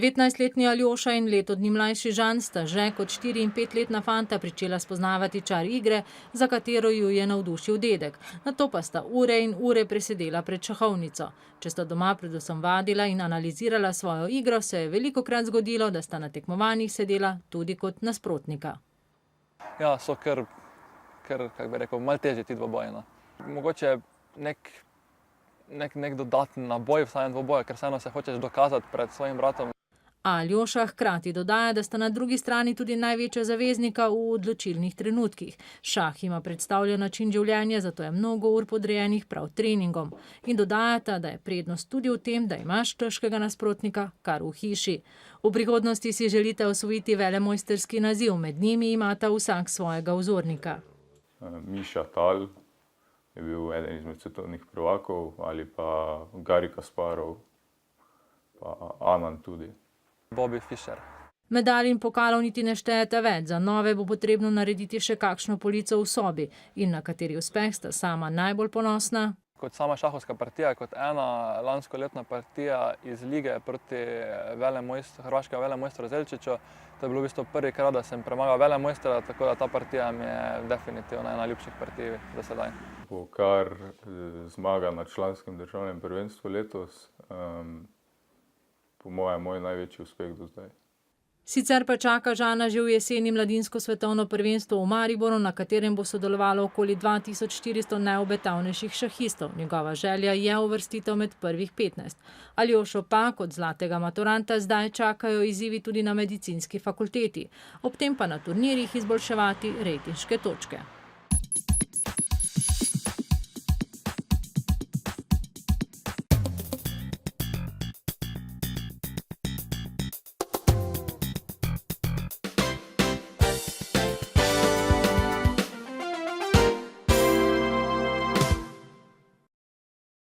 19-letni Aljoša in leto dni mlajši Žan sta že kot 4- in 5-letna fanta pričela spoznavati čar igre, za katero ju je navdušil dedek. Nato pa sta ure in ure presedela pred šahovnico. Če sta doma predvsem vadila in analizirala svojo igro, se je velikokrat zgodilo, da sta na tekmovanjih sedela tudi kot nasprotnika. Ja, so kar kako bi rekel, malo težji ti dvoboji, no. Mogoče nek dodaten naboj, vsaj dvoboja, ker vseeno se hočeš dokazati pred svojim bratom. Aljoša hkrati dodaja, da sta na drugi strani tudi največja zaveznika v odločilnih trenutkih. Šah ima predstavljen način življenja, zato je mnogo ur podrejenih prav treningom. In dodajata, da je prednost tudi v tem, da imaš težkega nasprotnika kar v hiši. V prihodnosti si želite osvojiti velemojstrski naziv, med njimi imata vsak svojega vzornika. Miša Tal je bil eden izmed svetovnih prvakov, ali pa Garry Kasparov, pa Anand tudi. Bobby Fischer. Medalj in pokalov niti ne štejete več, za nove bo potrebno narediti še kakšno polico v sobi. In na kateri uspeh sta sama najbolj ponosna? Kot sama šahovska partija, kot ena lanskoletna partija iz lige proti hrvaškega velemojstru Zelčiću. To je bilo v bistvu prvi krat, da sem premagal velemojstra, tako da ta partija mi je definitivno ena ljubših partij do sedaj. Bo kar zmaga na članskem državnem prvenstvu letos. Po mojem, moj največji uspeh do zdaj. Sicer pa čaka Žana že v jeseni mladinsko svetovno prvenstvo v Mariboru, na katerem bo sodelovalo okoli 2400 najobetavnejših šahistov. Njegova želja je uvrstitev med prvih 15. Aljošo pa kot zlatega maturanta zdaj čakajo izzivi tudi na medicinski fakulteti. Ob tem pa na turnirjih izboljševati rejtinške točke.